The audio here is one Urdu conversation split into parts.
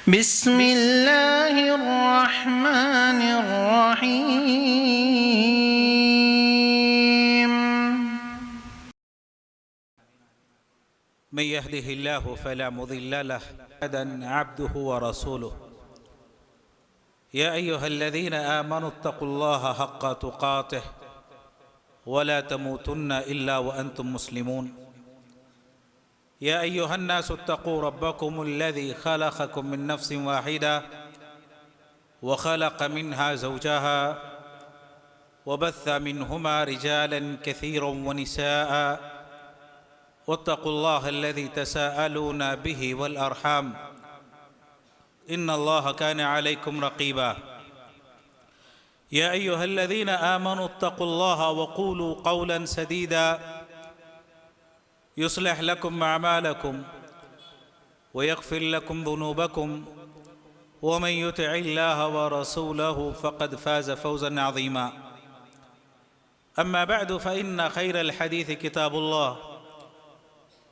بسم اللہ الرحمن الرحیم من يهده الله فلا مضل له عبده ورسوله يا أيها الذين آمنوا اتقوا الله حق تقاته ولا تموتن إلا وأنتم مسلمون يا أيها الناس اتقوا ربكم الذي خلقكم من نفس واحدة وخلق منها زوجها وبث منهما رجالا كثيرا ونساء واتقوا الله الذي تساءلون به والأرحام إن الله كان عليكم رقيبا يا أيها الذين آمنوا اتقوا الله وقولوا قولا سديدا يصلح لكم أعمالكم ويغفر لكم ذنوبكم ومن يطع الله ورسوله فقد فاز فوزا عظيما أما بعد فإن خير الحديث كتاب الله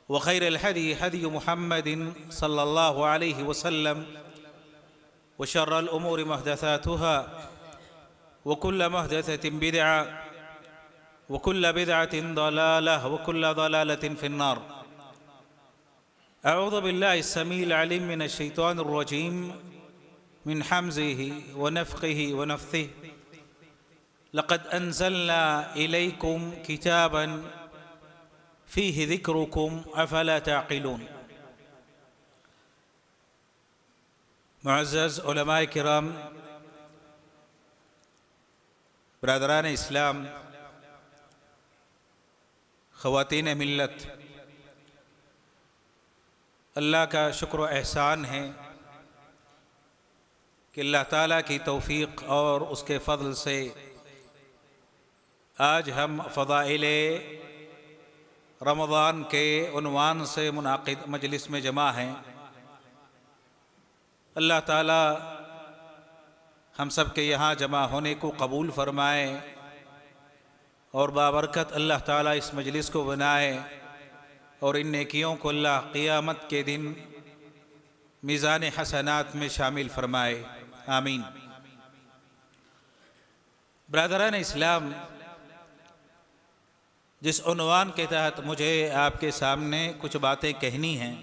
وخير الهدي هدي محمد صلى الله عليه وسلم وشر الأمور محدثاتها وكل محدثة بدعة وكل بدعة ضلالة وكل ضلالة في النار أعوذ بالله السميع العليم من الشيطان الرجيم من حمزه ونفخه ونفثه لقد أنزلنا إليكم كتابا فيه ذكركم أفلا تعقلون معزز علماء کرام، برادران اسلام، خواتین ملت، اللہ کا شکر و احسان ہے کہ اللہ تعالیٰ کی توفیق اور اس کے فضل سے آج ہم فضائل رمضان کے عنوان سے منعقد مجلس میں جمع ہیں۔ اللہ تعالیٰ ہم سب کے یہاں جمع ہونے کو قبول فرمائے اور بابرکت اللہ تعالیٰ اس مجلس کو بنائے اور ان نیکیوں کو اللہ قیامت کے دن میزان حسنات میں شامل فرمائے، آمین۔ برادران اسلام، جس عنوان کے تحت مجھے آپ کے سامنے کچھ باتیں کہنی ہیں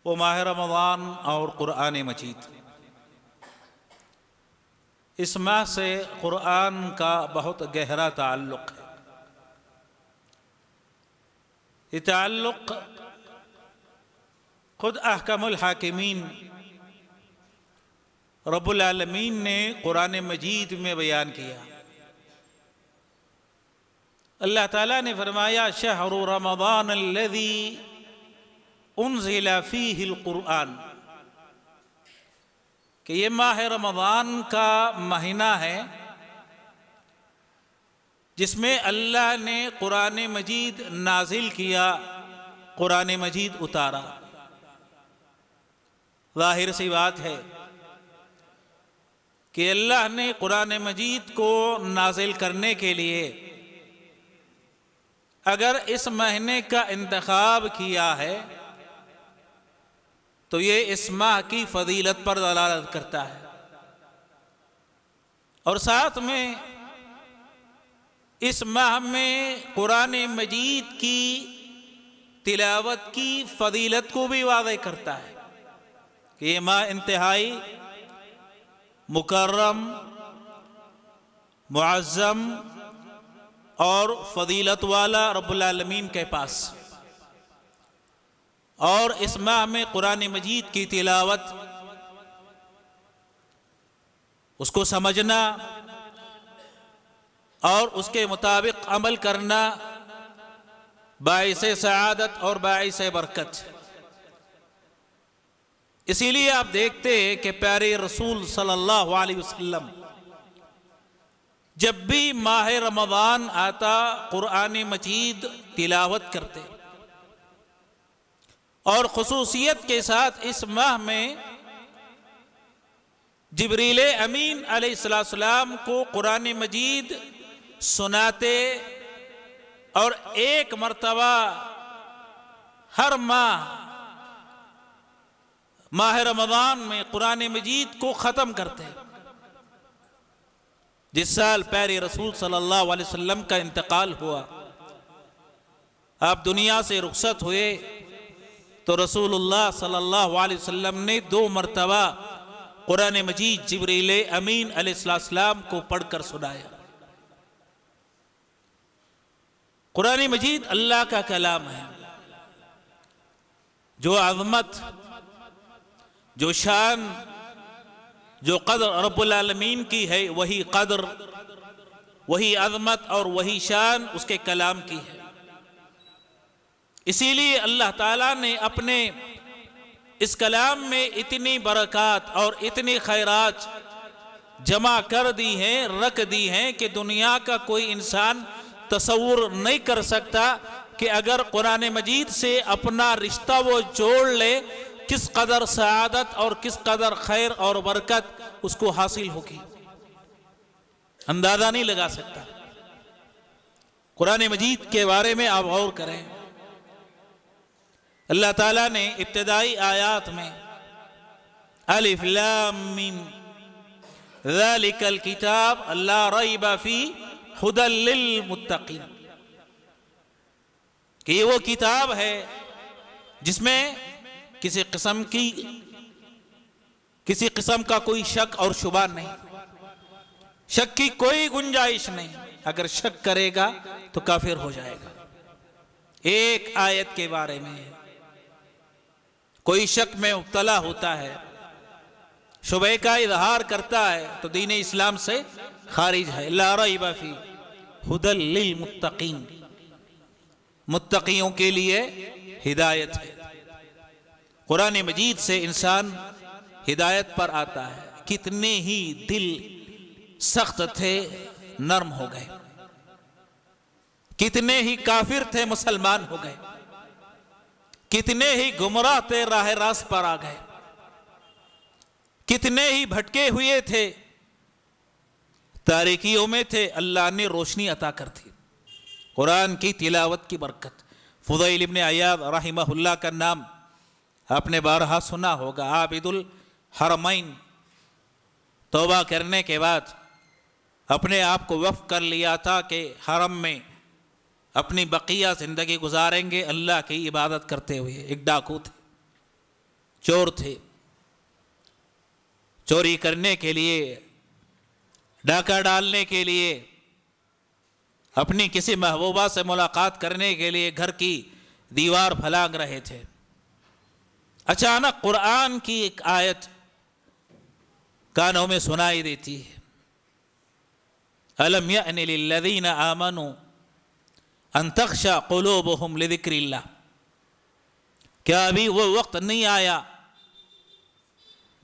وہ ماہ رمضان اور قرآن مجید۔ اس ماہ سے قرآن کا بہت گہرا تعلق ہے۔ یہ تعلق خود احکم الحاکمین رب العالمین نے قرآن مجید میں بیان کیا۔ اللہ تعالیٰ نے فرمایا شہر رمضان الذی انزل فیہ القرآن، کہ یہ ماہ رمضان کا مہینہ ہے جس میں اللہ نے قرآن مجید نازل کیا، قرآن مجید اتارا۔ ظاہر سی بات ہے کہ اللہ نے قرآن مجید کو نازل کرنے کے لیے اگر اس مہینے کا انتخاب کیا ہے تو یہ اس ماہ کی فضیلت پر دلالت کرتا ہے، اور ساتھ میں اس ماہ میں قرآن مجید کی تلاوت کی فضیلت کو بھی واضح کرتا ہے کہ یہ ماہ انتہائی مکرم، معظم اور فضیلت والا رب العالمین کے پاس، اور اس ماہ میں قرآن مجید کی تلاوت، اس کو سمجھنا اور اس کے مطابق عمل کرنا باعث سعادت اور باعث برکت۔ اسی لیے آپ دیکھتے ہیں کہ پیارے رسول صلی اللہ علیہ وسلم جب بھی ماہ رمضان آتا قرآن مجید تلاوت کرتے، اور خصوصیت کے ساتھ اس ماہ میں جبریل امین علیہ السلام کو قرآن مجید سناتے، اور ایک مرتبہ ہر ماہ ماہ رمضان میں قرآن مجید کو ختم کرتے ہیں۔ جس سال پیارے رسول صلی اللہ علیہ وسلم کا انتقال ہوا، آپ دنیا سے رخصت ہوئے، تو رسول اللہ صلی اللہ علیہ وسلم نے 2 مرتبہ قرآن مجید جبریل امین علیہ السلام کو پڑھ کر سنایا۔ قرآن مجید اللہ کا کلام ہے، جو عظمت، جو شان، جو قدر رب العالمین کی ہے، وہی قدر، وہی عظمت اور وہی شان اس کے کلام کی ہے۔ اسی لیے اللہ تعالیٰ نے اپنے اس کلام میں اتنی برکات اور اتنی خیرات جمع کر دی ہیں، رکھ دی ہیں کہ دنیا کا کوئی انسان تصور نہیں کر سکتا کہ اگر قرآن مجید سے اپنا رشتہ وہ جوڑ لے، کس قدر سعادت اور کس قدر خیر اور برکت اس کو حاصل ہوگی، اندازہ نہیں لگا سکتا۔ قرآن مجید کے بارے میں آپ غور کریں، اللہ تعالیٰ نے ابتدائی آیات میں الف لام میم ذالک الکتاب لا ریب فیہ ھدی للمتقین، کہ یہ وہ کتاب ہے جس میں کسی قسم کا کوئی شک اور شبہ نہیں، شک کی کوئی گنجائش نہیں۔ اگر شک کرے گا تو کافر ہو جائے گا۔ ایک آیت کے بارے میں کوئی شک میں مبتلا ہوتا ہے، شبہ کا اظہار کرتا ہے، تو دین اسلام سے خارج ہے۔ لا ریب فیہ ھدی للمتقین، متقیوں کے لیے ہدایت ہے۔ قرآن مجید سے انسان ہدایت پر آتا ہے۔ کتنے ہی دل سخت تھے، نرم ہو گئے، کتنے ہی کافر تھے، مسلمان ہو گئے، کتنے ہی گمراہ تھے، راہ راست پر آ گئے، کتنے ہی بھٹکے ہوئے تھے، تاریکیوں میں تھے، اللہ نے روشنی عطا کر دی قرآن کی تلاوت کی برکت۔ فضیل ابن عیاض رحمہ اللہ کا نام آپ نے بارہا سنا ہوگا، عابد الحرمین، توبہ کرنے کے بعد اپنے آپ کو وقف کر لیا تھا کہ حرم میں اپنی بقیہ زندگی گزاریں گے اللہ کی عبادت کرتے ہوئے۔ ایک ڈاکو تھے، چور تھے، چوری کرنے کے لیے، ڈاکہ ڈالنے کے لیے، اپنی کسی محبوبہ سے ملاقات کرنے کے لیے گھر کی دیوار پھلانگ رہے تھے۔ اچانک قرآن کی ایک آیت کانوں میں سنائی دیتی ہے، أَلَمْ يَأْنِ لِلَّذِينَ آمَنُوا أَن تَخْشَعَ قُلُوبُهُمْ لِذِكْرِ اللَّهِ، کیا ابھی وہ وقت نہیں آیا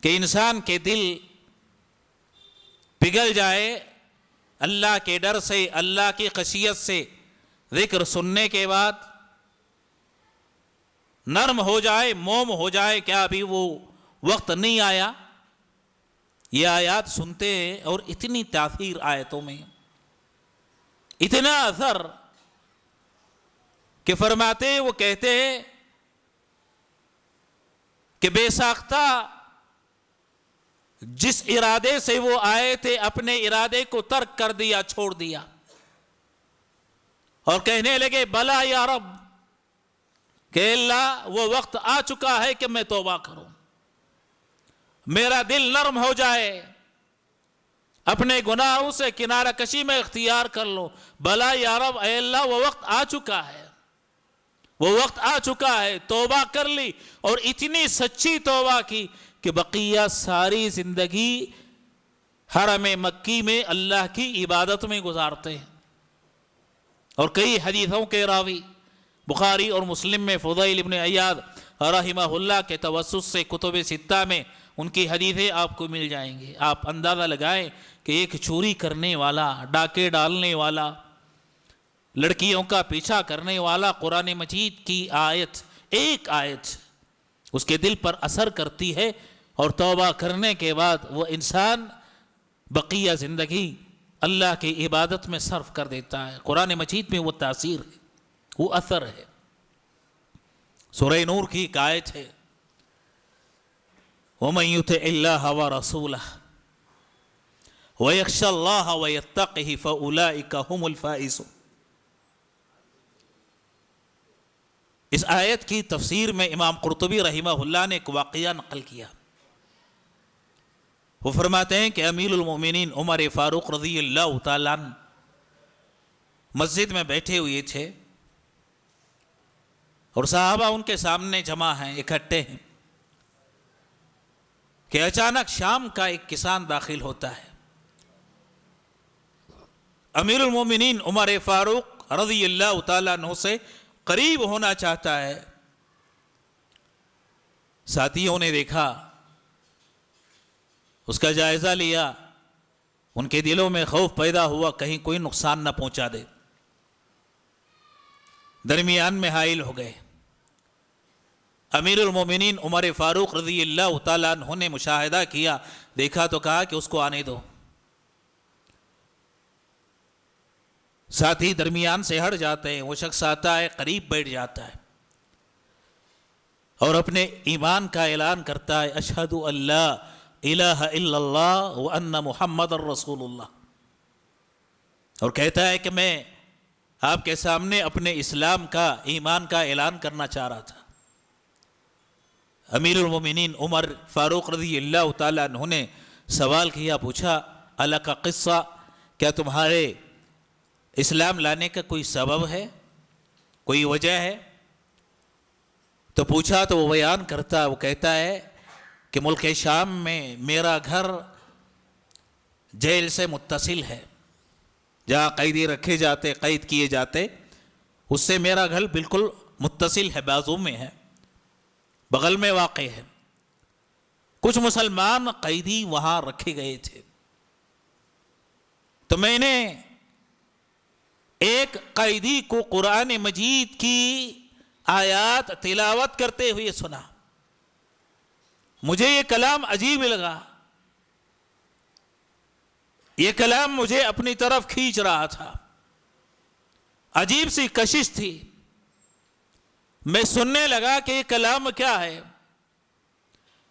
کہ انسان کے دل پگھل جائے اللہ کے ڈر سے، اللہ کی خشیت سے، ذکر سننے کے بعد نرم ہو جائے، موم ہو جائے؟ کیا ابھی وہ وقت نہیں آیا؟ یہ آیات سنتے ہیں اور اتنی تاثیر آیتوں میں، اتنا اثر کہ فرماتے وہ کہتے ہیں کہ بے ساختہ جس ارادے سے وہ آئے تھے، اپنے ارادے کو ترک کر دیا، چھوڑ دیا، اور کہنے لگے بلا یا رب، کہ اللہ وہ وقت آ چکا ہے کہ میں توبہ کروں، میرا دل نرم ہو جائے، اپنے گناہوں سے کنارہ کشی میں اختیار کر لو۔ بلا یا رب، اے اللہ وہ وقت آ چکا ہے، وہ وقت آ چکا ہے، توبہ کر لی، اور اتنی سچی توبہ کی کہ بقیہ ساری زندگی حرم مکی میں اللہ کی عبادت میں گزارتے ہیں۔ اور کئی حدیثوں کے راوی بخاری اور مسلم میں فضیل ابن عیاض رحمہ اللہ کے توسط سے کتب ستہ میں ان کی حدیثیں آپ کو مل جائیں گی۔ آپ اندازہ لگائیں کہ ایک چوری کرنے والا، ڈاکے ڈالنے والا، لڑکیوں کا پیچھا کرنے والا، قرآن مجید کی آیت، ایک آیت اس کے دل پر اثر کرتی ہے، اور توبہ کرنے کے بعد وہ انسان بقیہ زندگی اللہ کی عبادت میں صرف کر دیتا ہے۔ قرآن مجید میں وہ تاثیر ہے، وہ اثر ہے۔ سورہ نور کی ایک آیت ہے، ومن يطع الله ورسوله ويخشى الله ويتقه فأولئك هم الفائزون. اس آیت کی تفسیر میں امام قرطبی رحمہ اللہ نے ایک واقعہ نقل کیا. وہ فرماتے ہیں کہ امیر المومنین عمر فاروق رضی اللہ تعالیٰ عنہ مسجد میں بیٹھے ہوئے تھے اور صحابہ ان کے سامنے جمع ہیں، اکٹھے ہیں، کہ اچانک شام کا ایک کسان داخل ہوتا ہے. امیر المومنین عمر فاروق رضی اللہ تعالیٰ عنہ سے قریب ہونا چاہتا ہے. ساتھیوں نے دیکھا، اس کا جائزہ لیا، ان کے دلوں میں خوف پیدا ہوا کہیں کوئی نقصان نہ پہنچا دے. درمیان میں حائل ہو گئے. امیر المومنین عمر فاروق رضی اللہ تعالیٰ عنہ نے مشاہدہ کیا، دیکھا تو کہا کہ اس کو آنے دو. ساتھی درمیان سے ہٹ جاتے ہیں. وہ شخص آتا ہے، قریب بیٹھ جاتا ہے اور اپنے ایمان کا اعلان کرتا ہے، اشہد ان لا الہ الا اللہ وان محمد الرسول اللہ، اور کہتا ہے کہ میں آپ کے سامنے اپنے اسلام کا، ایمان کا اعلان کرنا چاہ رہا تھا. امیر المومنین عمر فاروق رضی اللہ تعالیٰ عنہ نے سوال کیا، پوچھا، الک قصہ، کیا تمہارے اسلام لانے کا کوئی سبب ہے، کوئی وجہ ہے؟ تو پوچھا تو وہ بیان کرتا، وہ کہتا ہے کہ ملک شام میں میرا گھر جیل سے متصل ہے، جہاں قیدی رکھے جاتے، قید کیے جاتے، اس سے میرا گھر بالکل متصل ہے، بازو میں ہے، بغل میں واقع ہے. کچھ مسلمان قیدی وہاں رکھے گئے تھے، تو میں نے ایک قیدی کو قرآن مجید کی آیات تلاوت کرتے ہوئے سنا. مجھے یہ کلام عجیب لگا، یہ کلام مجھے اپنی طرف کھینچ رہا تھا، عجیب سی کشش تھی. میں سننے لگا کہ یہ کلام کیا ہے.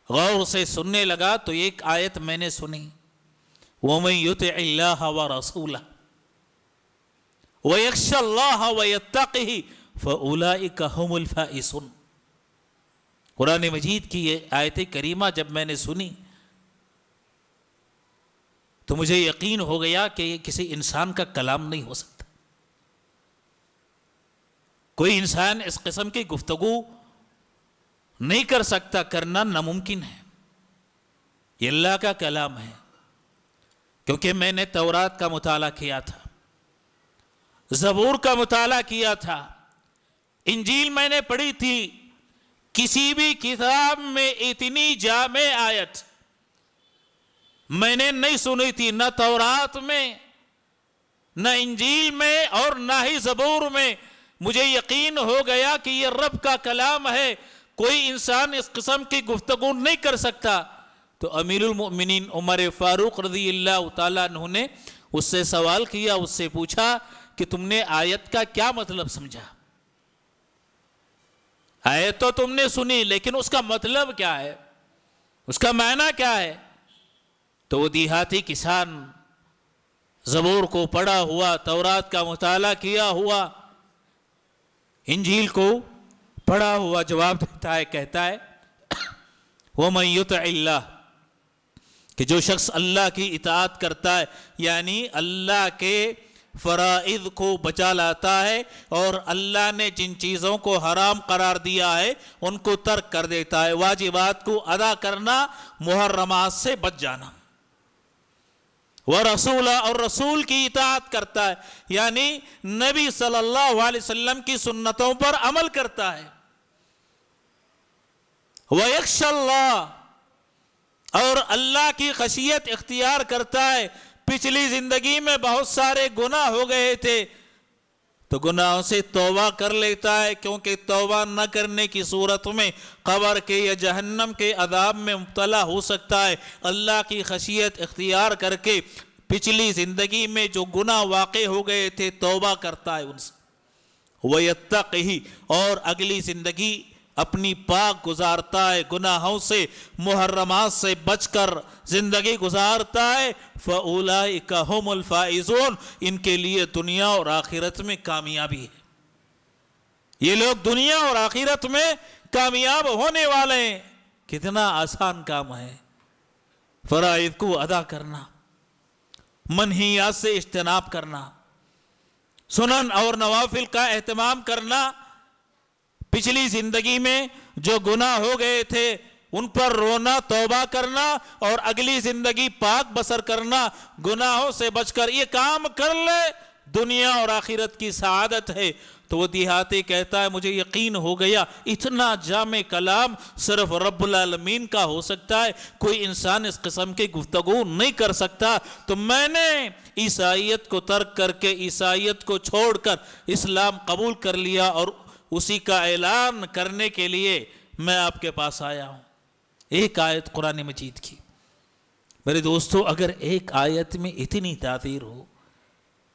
غور سے سننے لگا تو ایک آیت میں نے سنی، وَمَن يُطِعِ اللَّهَ وَرَسُولَهُ وَيَخْشَ اللَّهَ وَيَتَّقِهِ فَأُولَئِكَ هُمُ الْفَائِزُونَ. قرآن مجید کی یہ آیت کریمہ جب میں نے سنی تو مجھے یقین ہو گیا کہ یہ کسی انسان کا کلام نہیں ہو سکتا. کوئی انسان اس قسم کی گفتگو نہیں کر سکتا، کرنا ناممکن ہے. یہ اللہ کا کلام ہے. کیونکہ میں نے تورات کا مطالعہ کیا تھا، زبور کا مطالعہ کیا تھا، انجیل میں نے پڑھی تھی. کسی بھی کتاب میں اتنی جامع آیت میں نے نہیں سنی تھی، نہ تورات میں، نہ انجیل میں، اور نہ ہی زبور میں. مجھے یقین ہو گیا کہ یہ رب کا کلام ہے، کوئی انسان اس قسم کی گفتگو نہیں کر سکتا. تو امیر المؤمنین عمر فاروق رضی اللہ تعالیٰ عنہ نے اس سے سوال کیا، اس سے پوچھا کہ تم نے آیت کا کیا مطلب سمجھا؟ آیت تو تم نے سنی، لیکن اس کا مطلب کیا ہے، اس کا معنی کیا ہے؟ تو وہ دیہاتی کسان زبور کو پڑھا ہوا، تورات کا مطالعہ کیا ہوا، انجیل کو پڑھا ہوا جواب دیتا ہے، کہتا ہے وَمَن يُطِعِ اللَّهَ، کہ جو شخص اللہ کی اطاعت کرتا ہے، یعنی اللہ کے فرائض کو بچا لاتا ہے اور اللہ نے جن چیزوں کو حرام قرار دیا ہے ان کو ترک کر دیتا ہے، واجبات کو ادا کرنا، محرمات سے بچ جانا. ورسول، اور رسول کی اطاعت کرتا ہے، یعنی نبی صلی اللہ علیہ وسلم کی سنتوں پر عمل کرتا ہے. وَيَخْشَ اللَّهَ، اور اللہ کی خشیت اختیار کرتا ہے. پچھلی زندگی میں بہت سارے گناہ ہو گئے تھے تو گناہوں سے توبہ کر لیتا ہے، کیونکہ توبہ نہ کرنے کی صورت میں قبر کے یا جہنم کے عذاب میں مبتلا ہو سکتا ہے. اللہ کی خشیت اختیار کر کے پچھلی زندگی میں جو گناہ واقع ہو گئے تھے توبہ کرتا ہے ان سے. وَيَتَّقِهِ، اور اگلی زندگی اپنی پاک گزارتا ہے، گناہوں سے محرمات سے بچ کر زندگی گزارتا ہے، فَأُولَئِكَ هُمُ الْفَائِزُونَ، ان کے لیے دنیا اور آخرت میں کامیابی ہے۔ یہ لوگ دنیا اور آخرت میں کامیاب ہونے والے ہیں۔ کتنا آسان کام ہے فرائض کو ادا کرنا، منہیات سے اجتناب کرنا، سنن اور نوافل کا اہتمام کرنا، پچھلی زندگی میں جو گناہ ہو گئے تھے ان پر رونا، توبہ کرنا، اور اگلی زندگی پاک بسر کرنا، گناہوں سے بچ کر یہ کام کر لے، دنیا اور آخرت کی سعادت ہے۔ تو وہ دیہاتی کہتا ہے مجھے یقین ہو گیا اتنا جامع کلام صرف رب العالمین کا ہو سکتا ہے، کوئی انسان اس قسم کی گفتگو نہیں کر سکتا، تو میں نے عیسائیت کو ترک کر کے، عیسائیت کو چھوڑ کر اسلام قبول کر لیا، اور اسی کا اعلان کرنے کے لیے میں آپ کے پاس آیا ہوں۔ ایک آیت قرآن مجید کی، میرے دوستو، اگر ایک آیت میں اتنی تاثیر ہو،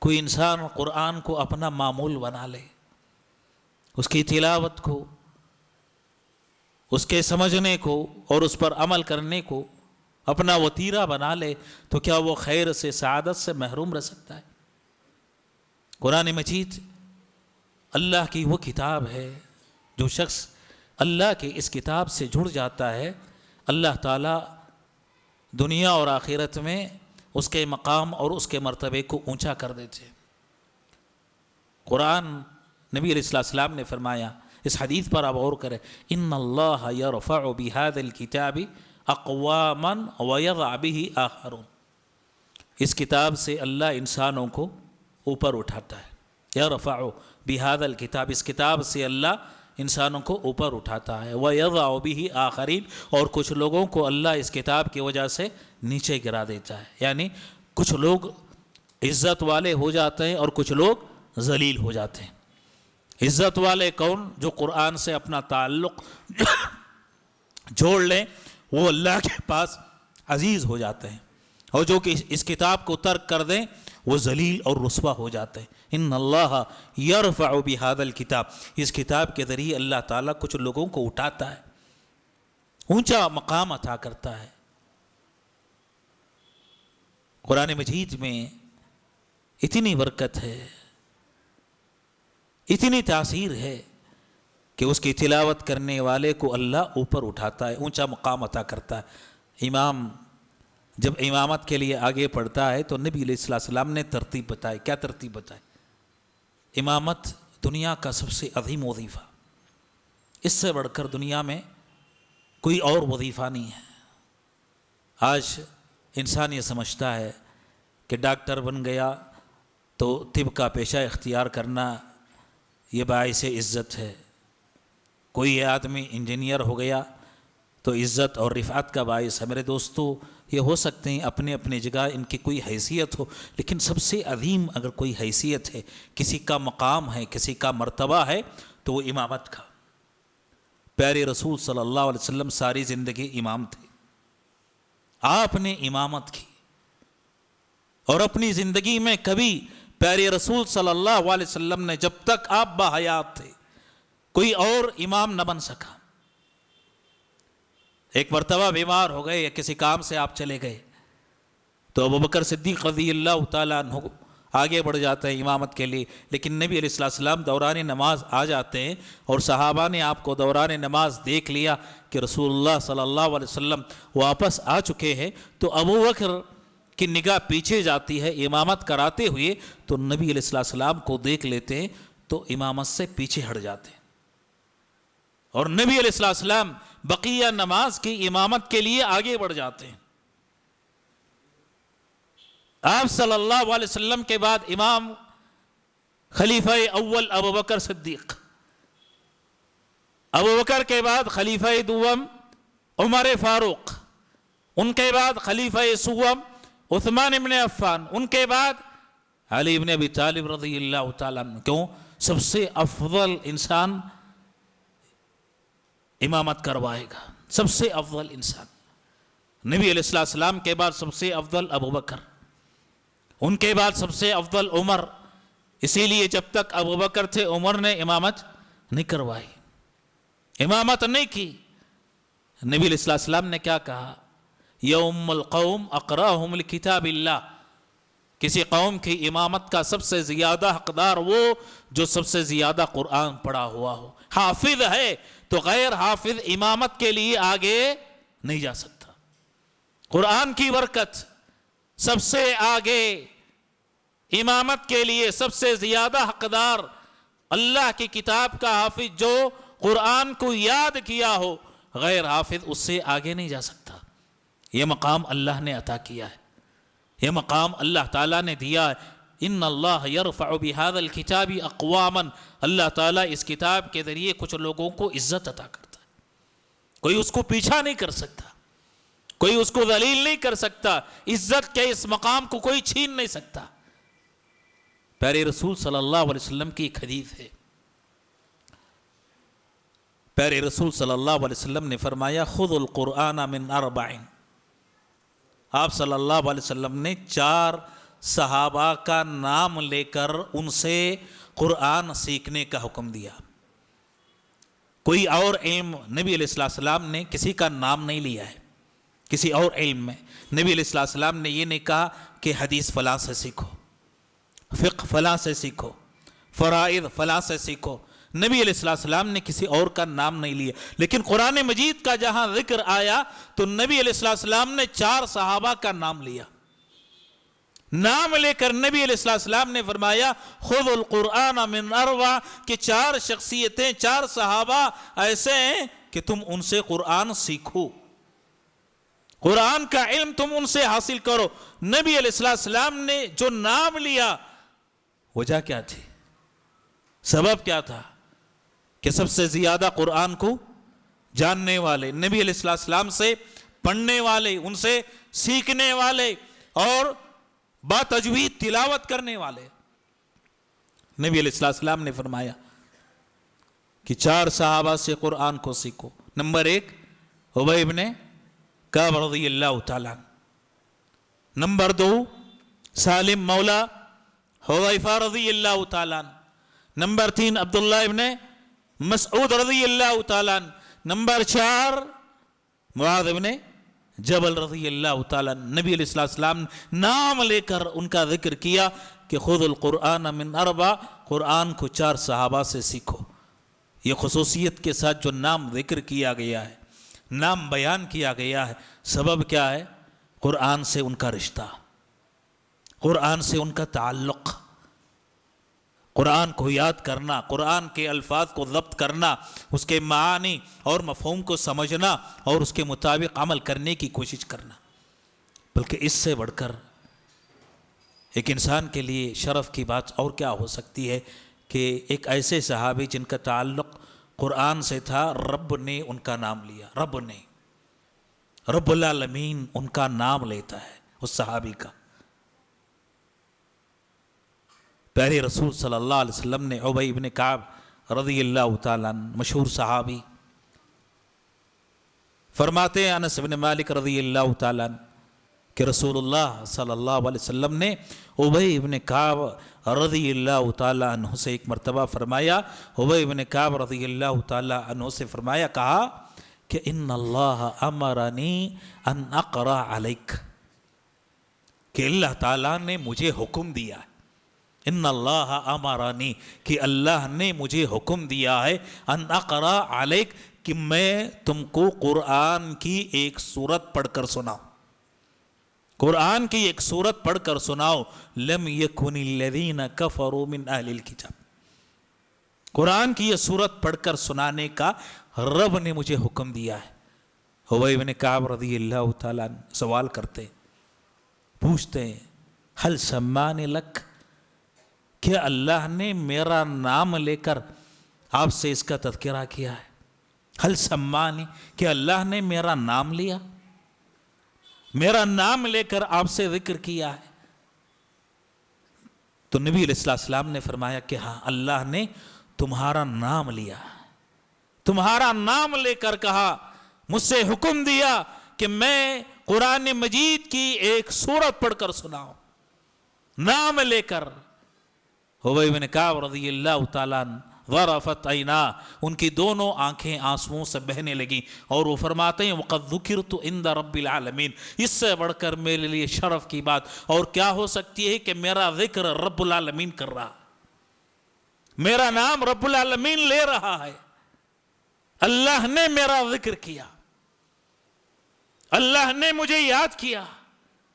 کوئی انسان قرآن کو اپنا معمول بنا لے، اس کی تلاوت کو، اس کے سمجھنے کو اور اس پر عمل کرنے کو اپنا وتیرہ بنا لے، تو کیا وہ خیر سے، سعادت سے محروم رہ سکتا ہے؟ قرآن مجید اللہ کی وہ کتاب ہے، جو شخص اللہ کی اس کتاب سے جڑ جاتا ہے، اللہ تعالیٰ دنیا اور آخرت میں اس کے مقام اور اس کے مرتبے کو اونچا کر دیتے ہیں۔ قرآن، نبی علیہ السلام نے فرمایا، اس حدیث پر آپ غور کریں، ان اللہ یرفع بہذا الکتاب اقواما ویضع بہ آخرون، اس کتاب سے اللہ انسانوں کو اوپر اٹھاتا ہے۔ یرفع بہذا الکتاب، اس کتاب سے اللہ انسانوں کو اوپر اٹھاتا ہے، ویضع بہ آخرین، اور کچھ لوگوں کو اللہ اس کتاب کی وجہ سے نیچے گرا دیتا ہے، یعنی کچھ لوگ عزت والے ہو جاتے ہیں اور کچھ لوگ ذلیل ہو جاتے ہیں۔ عزت والے کون؟ جو قرآن سے اپنا تعلق جوڑ لیں، وہ اللہ کے پاس عزیز ہو جاتے ہیں، اور جو کہ اس کتاب کو ترک کر دیں وہ ذلیل اور رسوا ہو جاتے ہیں۔ ان اللہ یرفع بہذا الکتاب، اس کتاب کے ذریعے اللہ تعالیٰ کچھ لوگوں کو اٹھاتا ہے، اونچا مقام عطا کرتا ہے۔ قرآن مجید میں اتنی برکت ہے، اتنی تاثیر ہے کہ اس کی تلاوت کرنے والے کو اللہ اوپر اٹھاتا ہے، اونچا مقام عطا کرتا ہے۔ امام جب امامت کے لیے آگے پڑھتا ہے تو نبی علیہ السلام نے ترتیب بتائی۔ کیا ترتیب بتائی؟ امامت دنیا کا سب سے عظیم وظیفہ، اس سے بڑھ کر دنیا میں کوئی اور وظیفہ نہیں ہے۔ آج انسان یہ سمجھتا ہے کہ ڈاکٹر بن گیا تو طب کا پیشہ اختیار کرنا یہ باعث عزت ہے، کوئی آدمی انجینئر ہو گیا تو عزت اور رفعت کا باعث ہے۔ میرے دوستو، یہ ہو سکتے ہیں اپنے اپنے جگہ ان کی کوئی حیثیت ہو، لیکن سب سے عظیم اگر کوئی حیثیت ہے، کسی کا مقام ہے، کسی کا مرتبہ ہے، تو وہ امامت کا۔ پیارے رسول صلی اللہ علیہ وسلم ساری زندگی امام تھے، آپ نے امامت کی، اور اپنی زندگی میں کبھی پیارے رسول صلی اللہ علیہ وسلم نے، جب تک آپ باحیات تھے، کوئی اور امام نہ بن سکا۔ ایک مرتبہ بیمار ہو گئے یا کسی کام سے آپ چلے گئے تو ابوبکر صدیق رضی اللہ تعالیٰ عنہ آگے بڑھ جاتے ہیں امامت کے لیے، لیکن نبی علیہ السلام دوران نماز آ جاتے ہیں، اور صحابہ نے آپ کو دوران نماز دیکھ لیا کہ رسول اللہ صلی اللہ علیہ وسلم واپس آ چکے ہیں، تو ابوبکر کی نگاہ پیچھے جاتی ہے امامت کراتے ہوئے، تو نبی علیہ السلام کو دیکھ لیتے ہیں تو امامت سے پیچھے ہٹ جاتے ہیں، اور نبی علیہ السلام بقیہ نماز کی امامت کے لیے آگے بڑھ جاتے ہیں۔ آپ صلی اللہ علیہ وسلم کے بعد امام خلیفہ اول ابوبکر صدیق، ابوبکر کے بعد خلیفہ دوم عمر فاروق، ان کے بعد خلیفہ سوم عثمان ابن عفان، ان کے بعد علی ابن ابی طالب رضی اللہ تعالیٰ عنہ۔ کیوں؟ سب سے افضل انسان امامت کروائے گا، سب سے افضل انسان۔ نبی علیہ السلام کے بعد سب سے افضل ابوبکر، ان کے بعد سب سے افضل عمر، اسی لیے جب تک ابوبکر تھے عمر نے امامت نہیں کروائی۔ امامت نہیں کی. نبی علیہ السلام نے کیا کہا؟ یوم القوم اقراہم لکتاب اللہ. کسی قوم کی امامت کا سب سے زیادہ حقدار وہ جو سب سے زیادہ قرآن پڑھا ہوا ہو. حافظ ہے تو غیر حافظ امامت کے لیے آگے نہیں جا سکتا. قرآن کی برکت سب سے آگے، امامت کے لیے سب سے زیادہ حقدار اللہ کی کتاب کا حافظ جو قرآن کو یاد کیا ہو، غیر حافظ اس سے آگے نہیں جا سکتا. یہ مقام اللہ نے عطا کیا ہے، یہ مقام اللہ تعالیٰ نے دیا ہے. ان اللہ یرفع بہذا الکتاب اقواما. اللہ تعالیٰ اس کتاب کے ذریعے کچھ لوگوں کو عزت عطا کرتا ہے. کوئی اس کو پیچھا نہیں کر سکتا، کوئی اس کو ذلیل نہیں کر سکتا. عزت کے اس مقام کو کوئی چھین نہیں سکتا. پیارے رسول صلی اللہ علیہ وسلم کی ایک حدیث ہے. پیارے رسول صلی اللہ علیہ وسلم نے فرمایا خذ القرآن من اربع. آپ صلی اللہ علیہ وسلم نے 4 صحابہ کا نام لے کر ان سے قرآن سیکھنے کا حکم دیا. کوئی اور علم نبی علیہ السلام نے کسی کا نام نہیں لیا ہے. کسی اور علم میں نبی علیہ السلام نے یہ نہیں کہا کہ حدیث فلاں سے سیکھو، فقہ فلاں سے سیکھو، فرائض فلاں سے سیکھو. نبی علیہ السلام نے کسی اور کا نام نہیں لیا. لیکن قرآن مجید کا جہاں ذکر آیا تو نبی علیہ السلام نے 4 صحابہ کا نام لیا. نام لے کر نبی علیہ السلام نے فرمایا خذ القرآن من اربع، کہ 4 شخصیتیں، 4 صحابہ ایسے ہیں کہ تم ان سے قرآن سیکھو، قرآن کا علم تم ان سے حاصل کرو. نبی علیہ السلام نے جو نام لیا وجہ کیا تھی؟ سبب کیا تھا؟ کہ سب سے زیادہ قرآن کو جاننے والے، نبی علیہ السلام سے پڑھنے والے، ان سے سیکھنے والے اور با تجوید تلاوت کرنے والے. نبی علیہ السلام نے فرمایا کہ 4 صحابہ سے قرآن کو سیکھو. نمبر 1 ابی ابن کعب رضی اللہ تعالیٰ. نمبر 2 سالم مولا حذیفہ رضی اللہ تعالیٰ. نمبر 3 عبداللہ ابن مسعود رضی اللہ تعالیٰ. نمبر 4 معاذ ابن جبل رضی اللہ تعالیٰ. نبی علیہ السلام نام لے کر ان کا ذکر کیا کہ خذ القرآن من اربع، قرآن کو 4 صحابہ سے سیکھو. یہ خصوصیت کے ساتھ جو نام ذکر کیا گیا ہے، نام بیان کیا گیا ہے، سبب کیا ہے؟ قرآن سے ان کا رشتہ، قرآن سے ان کا تعلق، قرآن کو یاد کرنا، قرآن کے الفاظ کو ضبط کرنا، اس کے معانی اور مفہوم کو سمجھنا اور اس کے مطابق عمل کرنے کی کوشش کرنا. بلکہ اس سے بڑھ کر ایک انسان کے لیے شرف کی بات اور کیا ہو سکتی ہے کہ ایک ایسے صحابی جن کا تعلق قرآن سے تھا، رب نے ان کا نام لیا. رب العالمین ان کا نام لیتا ہے اس صحابی کا. پیارے رسول صلی اللہ علیہ وسلم نے ابی ابن کعب رضی اللہ تعالیٰ مشہور صحابی، فرماتے ہیں انس بن مالک رضی اللہ تعالیٰ کہ رسول اللہ صلی اللہ علیہ وسلم نے ابی ابن کعب رضی اللہ تعالیٰ عنہ سے ایک مرتبہ فرمایا، ابی ابن کعب رضی اللہ تعالیٰ عنہ سے فرمایا، کہا کہ ان اللہ امرنی ان اقرأ علیک، کہ اللہ تعالیٰ نے مجھے حکم دیا ہے. ان اللہ امرنی، کہ اللہ نے مجھے حکم دیا ہے، ان اقرأ علیک، کہ میں تم کو قرآن کی ایک سورت پڑھ کر سناؤں، قرآن کی ایک سورت پڑھ کر سناؤ. لم یکن الذین کفروا من اہل الکتاب، قرآن کی یہ سورت پڑھ کر سنانے کا رب نے مجھے حکم دیا ہے. ابی بن کعب رضی اللہ تعالیٰ سوال کرتے، پوچھتے ہیں حل سمانی لک، کیا اللہ نے میرا نام لے کر آپ سے اس کا تذکرہ کیا ہے؟ حل سمانی، کہ اللہ نے میرا نام لیا، میرا نام لے کر آپ سے ذکر کیا ہے؟ تو نبی علیہ السلام نے فرمایا کہ ہاں، اللہ نے تمہارا نام لیا، تمہارا نام لے کر کہا، مجھ سے حکم دیا کہ میں قرآن مجید کی ایک سورت پڑھ کر سناؤں، نام لے کر. ابی بن کعب رضی اللہ تعالیٰ ذرفت عینا، ان کی دونوں آنکھیں آنسوؤں سے بہنے لگیں، اور وہ فرماتے ہیں وقد ذکرت عند رب العالمین، اس سے بڑھ کر میرے لیے شرف کی بات اور کیا ہو سکتی ہے کہ میرا ذکر رب العالمین کر رہا، میرا نام رب العالمین لے رہا ہے، اللہ نے میرا ذکر کیا، اللہ نے مجھے یاد کیا۔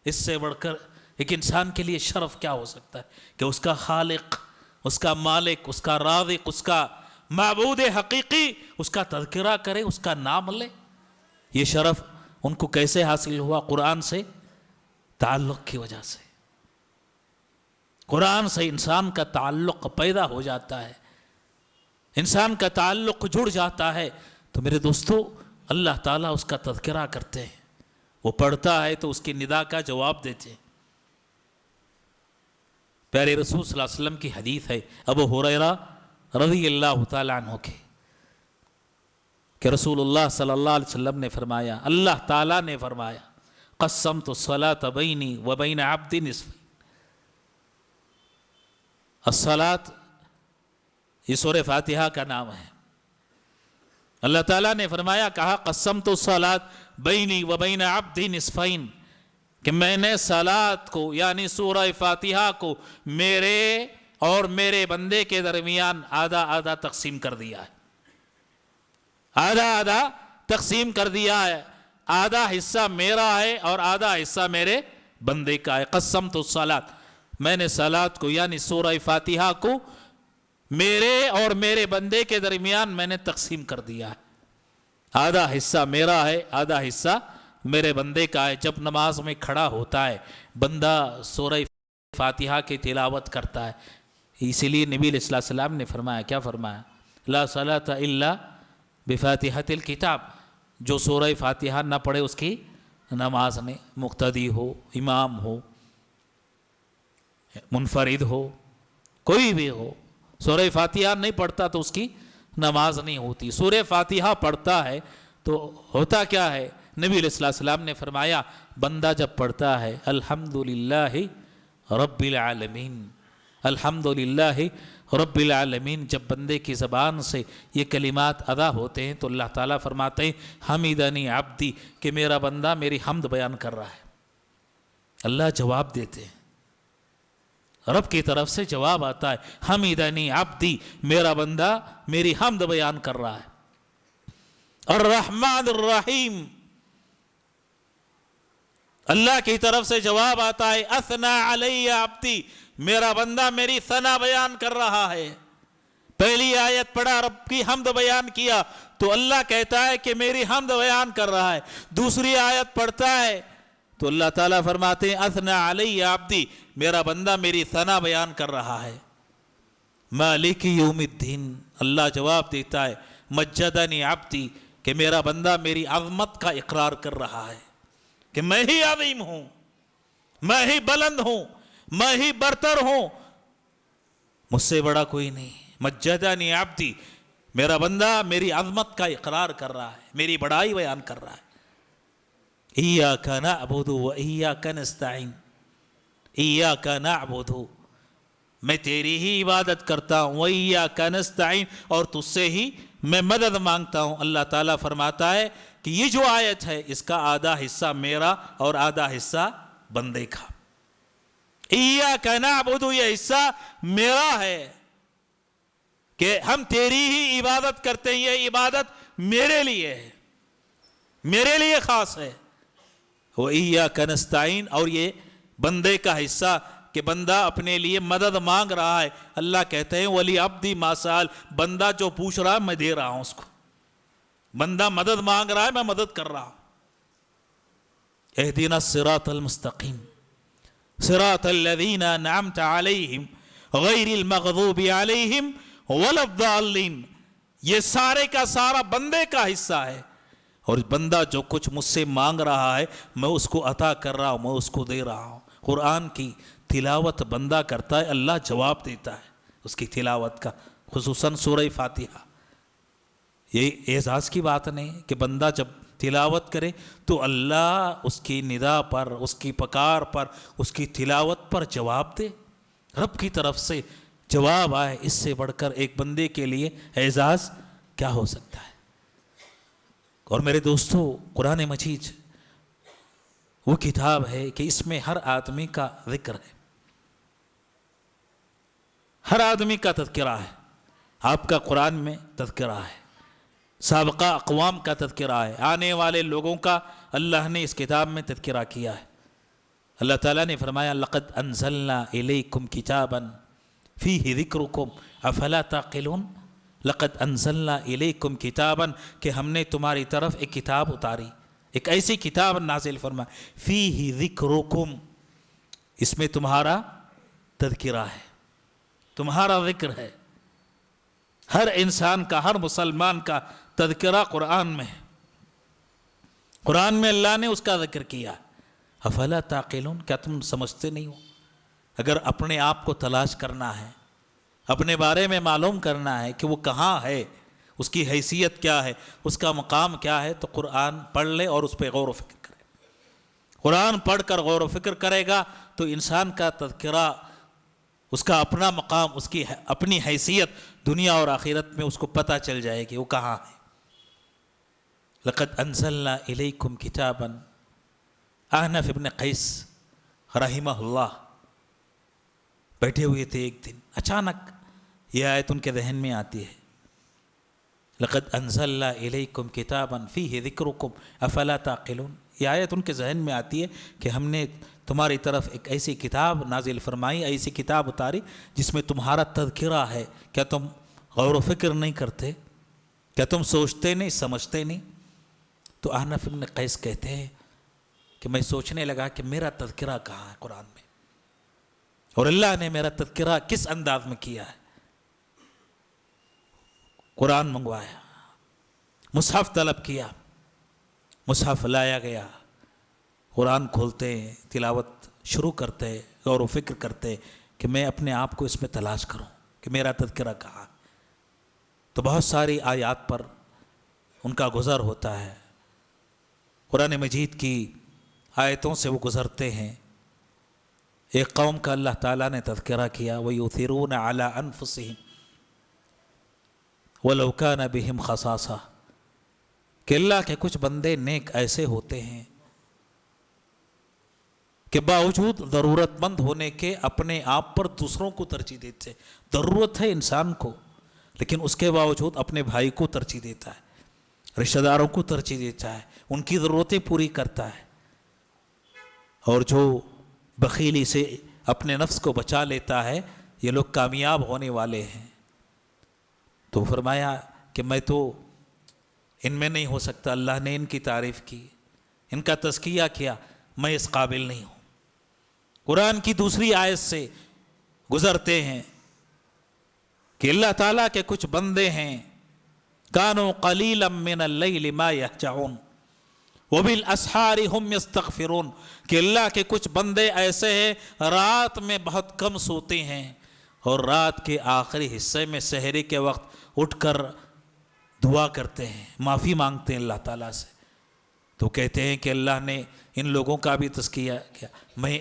اس سے بڑھ کر ایک انسان کے لیے شرف کیا ہو سکتا ہے کہ اس کا خالق، اس کا مالک، اس کا رازق، اس کا معبود حقیقی اس کا تذکرہ کرے، اس کا نام لے۔ یہ شرف ان کو کیسے حاصل ہوا؟ قرآن سے تعلق کی وجہ سے۔ قرآن سے انسان کا تعلق پیدا ہو جاتا ہے، انسان کا تعلق جڑ جاتا ہے۔ تو میرے دوستو، اللہ تعالیٰ اس کا تذکرہ کرتے ہیں، وہ پڑھتا ہے تو اس کی ندا کا جواب دیتے ہیں۔ پیارے رسول صلی اللہ علیہ وسلم کی حدیث ہے ابو ہریرہ رضی اللہ تعالیٰ عنہ کی، کہ رسول اللہ صلی اللہ علیہ وسلم نے فرمایا، اللہ تعالیٰ نے فرمایا قسمت الصلاۃ بینی و بین عبدی نصفین۔ الصلاۃ یہ سورہ فاتحہ کا نام ہے۔ اللہ تعالیٰ نے فرمایا، کہا قسمت الصلاۃ بینی و بین عبدی نصفین، کہ میں نے صلاۃ کو یعنی سورہ فاتحہ کو میرے اور میرے بندے کے درمیان آدھا آدھا تقسیم کر دیا ہے، آدھا آدھا تقسیم کر دیا ہے، آدھا حصہ میرا ہے اور آدھا حصہ میرے بندے کا ہے۔ قسمت الصلاۃ، میں نے صلاۃ کو یعنی سورہ فاتحہ کو میرے اور میرے بندے کے درمیان میں نے تقسیم کر دیا ہے، آدھا حصہ میرا ہے، آدھا حصہ میرے بندے کا ہے۔ جب نماز میں کھڑا ہوتا ہے بندہ سورہ فاتحہ کی تلاوت کرتا ہے، اسی لیے نبی علیہ السلام نے فرمایا، کیا فرمایا؟ لا صلاۃ الا بفاتحۃ الکتاب، جو سورہ فاتحہ نہ پڑھے اس کی نماز نہیں، مقتدی ہو، امام ہو، منفرد ہو، کوئی بھی ہو، سورہ فاتحہ نہیں پڑھتا تو اس کی نماز نہیں ہوتی۔ سورہ فاتحہ پڑھتا ہے تو ہوتا کیا ہے؟ نبی علیہ السلام نے فرمایا، بندہ جب پڑھتا ہے الحمدللہ رب العالمین، الحمدللہ رب العالمین، جب بندے کی زبان سے یہ کلمات ادا ہوتے ہیں تو اللہ تعالیٰ فرماتے ہیں حمیدنی عبدی، کہ میرا بندہ میری حمد بیان کر رہا ہے۔ اللہ جواب دیتے ہیں، رب کی طرف سے جواب آتا ہے، حمیدنی عبدی، میرا بندہ میری حمد بیان کر رہا ہے۔ الرحمن الرحیم، اللہ کی طرف سے جواب آتا ہے، اثنا علی عبدی، میرا بندہ میری ثنا بیان کر رہا ہے۔ پہلی آیت پڑھا، رب کی حمد بیان کیا تو اللہ کہتا ہے کہ میری حمد بیان کر رہا ہے۔ دوسری آیت پڑھتا ہے تو اللہ تعالیٰ فرماتے ہیں اثنا علی عبدی، میرا بندہ میری ثنا بیان کر رہا ہے۔ مالک یوم الدین، اللہ جواب دیتا ہے مجدنی عبدی، کہ میرا بندہ میری عظمت کا اقرار کر رہا ہے، کہ میں ہی عظیم ہوں، میں ہی بلند ہوں، میں ہی برتر ہوں، مجھ سے بڑا کوئی نہیں۔ مجدنی عبدی، میرا بندہ میری عظمت کا اقرار کر رہا ہے، میری بڑائی بیان کر رہا ہے۔ ایاک نعبد و ایاک نستعین، ایاک نعبد، میں تیری ہی عبادت کرتا ہوں، وَإِيَّاكَ نَسْتَعِينُ، اور تجھ سے ہی میں مدد مانگتا ہوں۔ اللہ تعالیٰ فرماتا ہے کہ یہ جو آیت ہے اس کا آدھا حصہ میرا اور آدھا حصہ بندے کا۔ ایاک نعبد، یہ حصہ میرا ہے کہ ہم تیری ہی عبادت کرتے ہیں، یہ عبادت میرے لیے ہے، میرے لیے خاص ہے۔ وَإِيَّاكَ نَسْتَعِينُ، اور یہ بندے کا حصہ کہ بندہ اپنے لیے مدد مانگ رہا ہے۔ اللہ کہتے ہیں ولی عبدی ما سأل، بندہ جو پوچھ رہا ہے میں دے رہا ہوں اس کو، بندہ مدد مانگ رہا ہے میں مدد کر رہا ہوں۔ اہدنا الصراط المستقیم صراط الذین انعمت علیہم غیر المغضوب علیہم ولا الضالین، یہ سارے کا سارا بندے کا حصہ ہے، اور بندہ جو کچھ مجھ سے مانگ رہا ہے میں اس کو عطا کر رہا ہوں، میں اس کو دے رہا ہوں۔ قرآن کی تلاوت بندہ کرتا ہے، اللہ جواب دیتا ہے اس کی تلاوت کا، خصوصاً سورہ فاتحہ۔ یہ اعزاز کی بات نہیں کہ بندہ جب تلاوت کرے تو اللہ اس کی ندا پر، اس کی پکار پر، اس کی تلاوت پر جواب دے۔ رب کی طرف سے جواب آئے، اس سے بڑھ کر ایک بندے کے لیے اعزاز کیا ہو سکتا ہے؟ اور میرے دوستو، قرآن مجید وہ کتاب ہے کہ اس میں ہر آدمی کا ذکر ہے، ہر آدمی کا تذکرہ ہے۔ آپ کا قرآن میں تذکرہ ہے، سابقہ اقوام کا تذکرہ ہے، آنے والے لوگوں کا اللہ نے اس کتاب میں تذکرہ کیا ہے۔ اللہ تعالیٰ نے فرمایا لقد انزلنا الیکم کتابا فیہ ذکرکم افلا تعقلون، لقد انزلنا الیکم کتابا کہ ہم نے تمہاری طرف ایک کتاب اتاری، ایک ایسی کتاب نازل فرمائی، فیہ ذکرکم، اس میں تمہارا تذکرہ ہے، تمہارا ذکر ہے۔ ہر انسان کا، ہر مسلمان کا تذکرہ قرآن میں ہے، قرآن میں اللہ نے اس کا ذکر کیا۔ افلا تعقلون، کیا تم سمجھتے نہیں ہو؟ اگر اپنے آپ کو تلاش کرنا ہے، اپنے بارے میں معلوم کرنا ہے کہ وہ کہاں ہے، اس کی حیثیت کیا ہے، اس کا مقام کیا ہے، تو قرآن پڑھ لے اور اس پہ غور و فکر کرے۔ قرآن پڑھ کر غور و فکر کرے گا تو انسان کا تذکرہ، اس کا اپنا مقام، اس کی اپنی حیثیت دنیا اور آخرت میں اس کو پتہ چل جائے کہ وہ کہاں ہے۔ لقد انزلنا الیکم کتابا، احنف ابن قیس رحمہ اللہ بیٹھے ہوئے تھے، ایک دن اچانک یہ آیت ان کے ذہن میں آتی ہے، لقد انزلنا الیکم کتابا فیہ ذکرکم افلا تعقلون۔ یہ آیت ان کے ذہن میں آتی ہے کہ ہم نے تمہاری طرف ایک ایسی کتاب نازل فرمائی، ایسی کتاب اتاری جس میں تمہارا تذکرہ ہے، کیا تم غور و فکر نہیں کرتے؟ کیا تم سوچتے نہیں، سمجھتے نہیں؟ تو احنف ابن قیس کہتے ہیں کہ میں سوچنے لگا کہ میرا تذکرہ کہاں ہے قرآن میں، اور اللہ نے میرا تذکرہ کس انداز میں کیا ہے۔ قرآن منگوایا، مصحف طلب کیا، مصحف لایا گیا، قرآن کھولتے ہیں، تلاوت شروع کرتے ہیں، غور و فکر کرتے کہ میں اپنے آپ کو اس میں تلاش کروں کہ میرا تذکرہ کہاں۔ تو بہت ساری آیات پر ان کا گزر ہوتا ہے، قرآن مجید کی آیتوں سے وہ گزرتے ہیں۔ ایک قوم کا اللہ تعالیٰ نے تذکرہ کیا، وَيُؤْثِرُونَ عَلَىٰ أَنفُسِهِمْ وَلَوْ كَانَ بِهِمْ خَصَاصَةٌ، کہ اللہ کے کچھ بندے نیک ایسے ہوتے ہیں کہ باوجود ضرورت مند ہونے کے اپنے آپ پر دوسروں کو ترجیح دیتے، ضرورت ہے انسان کو لیکن اس کے باوجود اپنے بھائی کو ترجیح دیتا ہے، رشتہ داروں کو ترجیح دیتا ہے، ان کی ضرورتیں پوری کرتا ہے۔ اور جو بخیلی سے اپنے نفس کو بچا لیتا ہے، یہ لوگ کامیاب ہونے والے ہیں۔ تو فرمایا کہ میں تو ان میں نہیں ہو سکتا، اللہ نے ان کی تعریف کی، ان کا تزکیہ کیا، میں اس قابل نہیں ہوں۔ قرآن کی دوسری آیت سے گزرتے ہیں کہ اللہ تعالیٰ کے کچھ بندے ہیں، کانوا قلیلا من اللیل ما یہجعون وبالاسحار ہم یستغفرون، کہ اللہ کے کچھ بندے ایسے ہیں رات میں بہت کم سوتے ہیں اور رات کے آخری حصے میں سحری کے وقت اٹھ کر دعا کرتے ہیں، معافی مانگتے ہیں اللہ تعالیٰ سے۔ تو کہتے ہیں کہ اللہ نے ان لوگوں کا بھی تزکیہ کیا، میں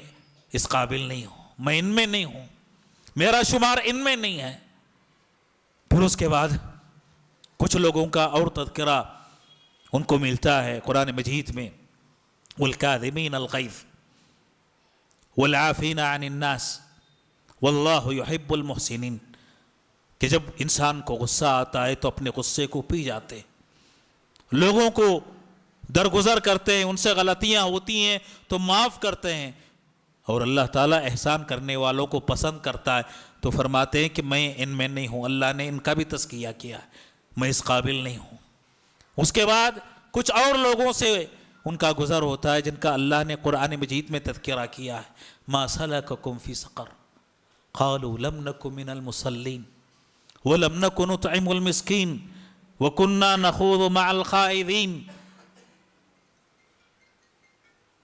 اس قابل نہیں ہوں، میں ان میں نہیں ہوں، میرا شمار ان میں نہیں ہے۔ پھر اس کے بعد کچھ لوگوں کا اور تذکرہ ان کو ملتا ہے قرآن مجید میں، والکاظمین الغیظ والعافین عن الناس واللہ یحب المحسنین، کہ جب انسان کو غصہ آتا ہے تو اپنے غصے کو پی جاتے ہیں، لوگوں کو درگزر کرتے ہیں، ان سے غلطیاں ہوتی ہیں تو معاف کرتے ہیں، اور اللہ تعالیٰ احسان کرنے والوں کو پسند کرتا ہے۔ تو فرماتے ہیں کہ میں ان میں نہیں ہوں، اللہ نے ان کا بھی تزکیہ کیا ہے، میں اس قابل نہیں ہوں۔ اس کے بعد کچھ اور لوگوں سے ان کا گزر ہوتا ہے جن کا اللہ نے قرآن مجید میں تذکرہ کیا ہے، ما سلککم فی سقر قالوا لم نک من المصلین ولم نک نطعم المسکین وکننا نخوض مع الخائضین،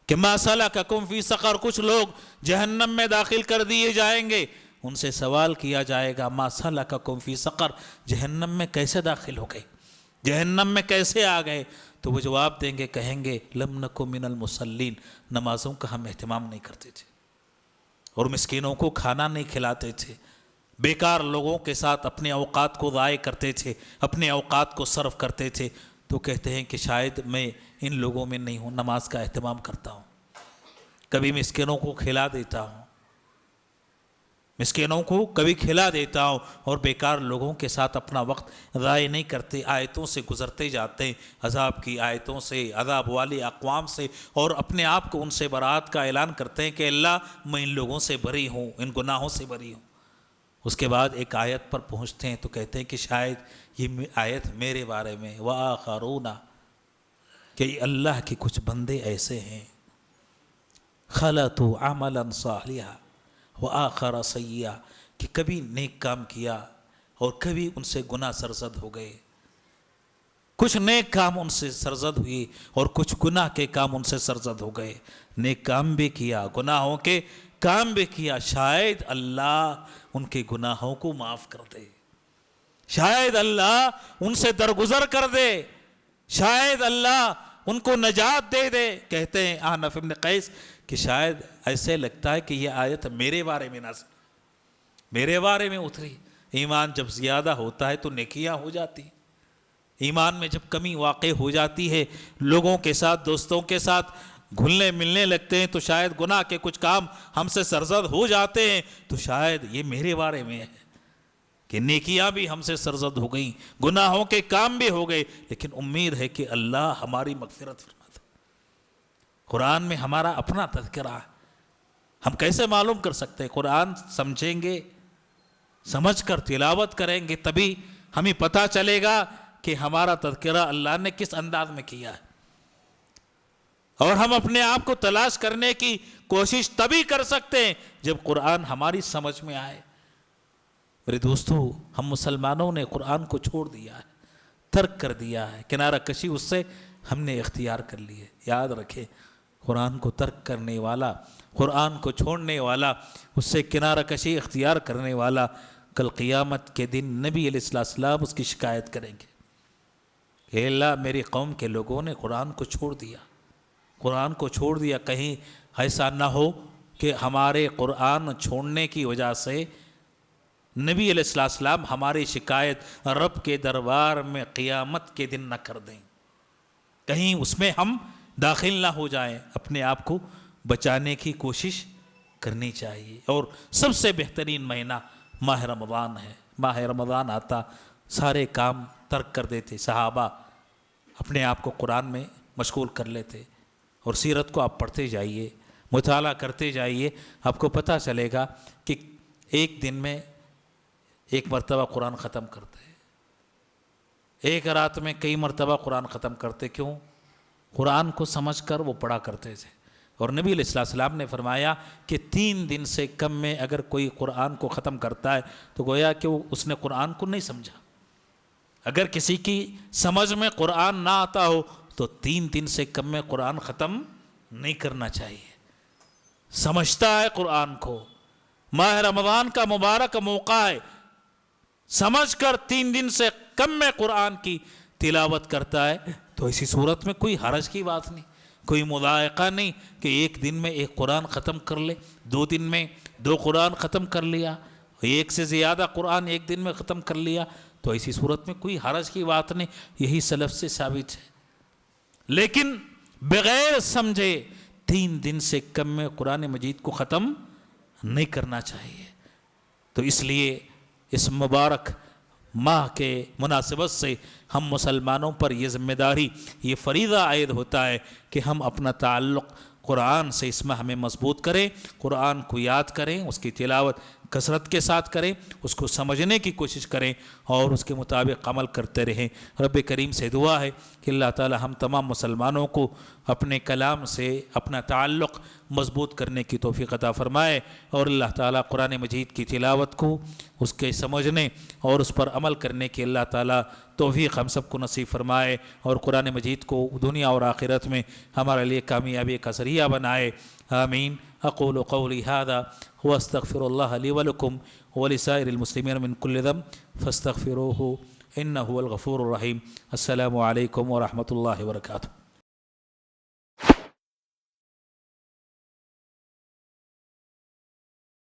کہ ما سلککم فی سقر، کچھ لوگ جہنم میں داخل کر دیے جائیں گے، ان سے سوال کیا جائے گا ما سلککم فی سقر، جہنم میں کیسے داخل ہو گئے، جہنم میں کیسے آ گئے؟ تو وہ جواب دیں گے، کہیں گے لم نک من المصلین، نمازوں کا ہم اہتمام نہیں کرتے تھے اور مسکینوں کو کھانا نہیں کھلاتے تھے، بیکار لوگوں کے ساتھ اپنے اوقات کو ضائع کرتے تھے، اپنے اوقات کو صرف کرتے تھے، تو کہتے ہیں کہ شاید میں ان لوگوں میں نہیں ہوں، نماز کا اہتمام کرتا ہوں، کبھی مسکینوں کو کھلا دیتا ہوں، مسکینوں کو کبھی کھلا دیتا ہوں، اور بیکار لوگوں کے ساتھ اپنا وقت ضائع نہیں کرتے، آیتوں سے گزرتے جاتے ہیں، عذاب کی آیتوں سے، عذاب والی اقوام سے، اور اپنے آپ کو ان سے برات کا اعلان کرتے ہیں کہ اللہ میں ان لوگوں سے بری ہوں، ان گناہوں سے بری ہوں۔ اس کے بعد ایک آیت پر پہنچتے ہیں تو کہتے ہیں کہ شاید یہ آیت میرے بارے میں، وآخرون، کہ اللہ کے کچھ بندے ایسے ہیں، خلطوا عملا صالحا وآخر سیئا، کہ کبھی نیک کام کیا اور کبھی ان سے گناہ سرزد ہو گئے، کچھ نیک کام ان سے سرزد ہوئی اور کچھ گناہ کے کام ان سے سرزد ہو گئے، نیک کام بھی کیا، گناہوں کے کام بھی کیا، شاید اللہ ان کے گناہوں کو معاف کر دے، شاید اللہ ان سے درگزر کر دے، شاید اللہ ان کو نجات دے دے۔ کہتے ہیں احنف ابن قیس کہ شاید ایسے لگتا ہے کہ یہ آیت میرے بارے میں نازل، میرے بارے میں اتری۔ ایمان جب زیادہ ہوتا ہے تو نیکیاں ہو جاتی، ایمان میں جب کمی واقع ہو جاتی ہے، لوگوں کے ساتھ، دوستوں کے ساتھ گھلنے ملنے لگتے ہیں تو شاید گناہ کے کچھ کام ہم سے سرزد ہو جاتے ہیں، تو شاید یہ میرے بارے میں ہے کہ نیکیاں بھی ہم سے سرزد ہو گئیں، گناہوں کے کام بھی ہو گئے، لیکن امید ہے کہ اللہ ہماری مغفرت فرماتا۔ قرآن میں ہمارا اپنا تذکرہ ہے، ہم کیسے معلوم کر سکتے ہیں؟ قرآن سمجھیں گے، سمجھ کر تلاوت کریں گے، تبھی ہمیں پتہ چلے گا کہ ہمارا تذکرہ اللہ نے کس انداز میں کیا ہے، اور ہم اپنے آپ کو تلاش کرنے کی کوشش تبھی کر سکتے ہیں جب قرآن ہماری سمجھ میں آئے۔ میرے دوستو، ہم مسلمانوں نے قرآن کو چھوڑ دیا ہے، ترک کر دیا ہے، کنارہ کشی اس سے ہم نے اختیار کر لی ہے۔ یاد رکھیں، قرآن کو ترک کرنے والا، قرآن کو چھوڑنے والا، اس سے کنارہ کشی اختیار کرنے والا، کل قیامت کے دن نبی علیہ السلام اس کی شکایت کریں گے کہ اللہ میری قوم کے لوگوں نے قرآن کو چھوڑ دیا، قرآن کو چھوڑ دیا، کہیں ایسا نہ ہو کہ ہمارے قرآن چھوڑنے کی وجہ سے نبی علیہ السلام ہماری شکایت رب کے دربار میں قیامت کے دن نہ کر دیں، کہیں اس میں ہم داخل نہ ہو جائیں۔ اپنے آپ کو بچانے کی کوشش کرنی چاہیے، اور سب سے بہترین مہینہ ماہ رمضان ہے۔ ماہ رمضان آتا سارے کام ترک کر دیتے، صحابہ اپنے آپ کو قرآن میں مشغول کر لیتے، اور سیرت کو آپ پڑھتے جائیے، مطالعہ کرتے جائیے، آپ کو پتہ چلے گا کہ ایک دن میں ایک مرتبہ قرآن ختم کرتے، ایک رات میں کئی مرتبہ قرآن ختم کرتے۔ کیوں؟ قرآن کو سمجھ کر وہ پڑھا کرتے تھے، اور نبی علیہ السلام نے فرمایا کہ 3 دن سے کم میں اگر کوئی قرآن کو ختم کرتا ہے تو گویا کہ اس نے قرآن کو نہیں سمجھا۔ اگر کسی کی سمجھ میں قرآن نہ آتا ہو تو 3 دن سے کم میں قرآن ختم نہیں کرنا چاہیے۔ سمجھتا ہے قرآن کو، ماہ رمضان کا مبارک موقع ہے، سمجھ کر 3 دن سے کم میں قرآن کی تلاوت کرتا ہے، تو اسی صورت میں کوئی حرج کی بات نہیں، کوئی مضائقہ نہیں کہ ایک دن میں ایک قرآن ختم کر لے، 2 دن میں 2 قرآن ختم کر لیا، ایک سے زیادہ قرآن ایک دن میں ختم کر لیا، تو اسی صورت میں کوئی حرج کی بات نہیں، یہی سلف سے ثابت ہے۔ لیکن بغیر سمجھے 3 دن سے کم میں قرآن مجید کو ختم نہیں کرنا چاہیے۔ تو اس لیے اس مبارک ماہ کے مناسبت سے ہم مسلمانوں پر یہ ذمہ داری، یہ فریضہ عائد ہوتا ہے کہ ہم اپنا تعلق قرآن سے اس ماہ میں مضبوط کریں، قرآن کو یاد کریں، اس کی تلاوت کثرت کے ساتھ کریں، اس کو سمجھنے کی کوشش کریں اور اس کے مطابق عمل کرتے رہیں۔ رب کریم سے دعا ہے کہ اللہ تعالی ہم تمام مسلمانوں کو اپنے کلام سے اپنا تعلق مضبوط کرنے کی توفیق عطا فرمائے، اور اللہ تعالی قرآن مجید کی تلاوت کو، اس کے سمجھنے اور اس پر عمل کرنے کی اللہ تعالی توفیق ہم سب کو نصیب فرمائے، اور قرآن مجید کو دنیا اور آخرت میں ہمارے لیے کامیابی کا ذریعہ بنائے۔ آمین۔ اقول قولی هذا واستغفر الله لي ولكم ولسائر المسلمين من كل ذنب فاستغفروه انه هو الغفور الرحيم۔ السلام علیکم ورحمۃ اللہ وبرکاتہ۔